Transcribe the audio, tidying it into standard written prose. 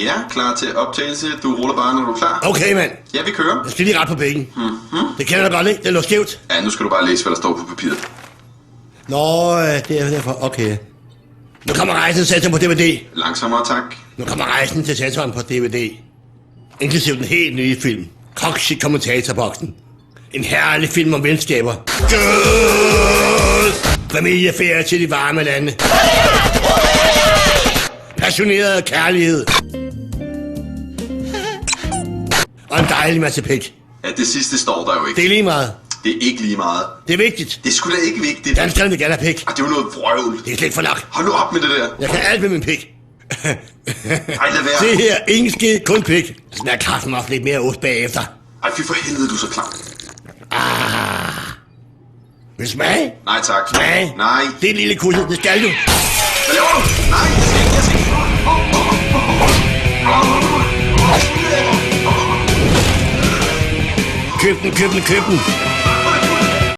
Ja, klar til optagelse. Du ruller bare, når du er klar. Okay, mand. Ja, vi kører. Jeg skal lige ret på bækken. Det kender jeg godt, ikke? Det lå skævt. Ja, nu skal du bare læse, hvad der står på papiret. Nå, det er derfor. Okay. Nu kommer rejsen til Saturn på DVD. Langsommere, tak. Nu kommer rejsen til Saturn på DVD. Inklusiv den helt nye film. Coxy Kommentatorboksen. En herlig film om venskaber. Familieferie til de varme lande. Passioneret kærlighed. Og en dejlig masse pik. Ja, det sidste står der jo ikke. Det er lige meget. Det er ikke lige meget. Det er vigtigt. Det er sgu da ikke vigtigt. Danskerne vil gerne have pik. Det er jo noget vrøvl. Det er slet ikke for nok. Hold nu op med det der. Jeg kan alt med min pik. Ej, lad være. Se her, ingen skid, kun pik. Sådan er kaffen også lidt mere ost bagefter. Ej, fy for helvede, du er så klam. Vil smage? Nej, tak. Smage? Nej. Det er en lille kusse, det skal du. Hvad laver du? Nej, jeg skal ikke. Køb den.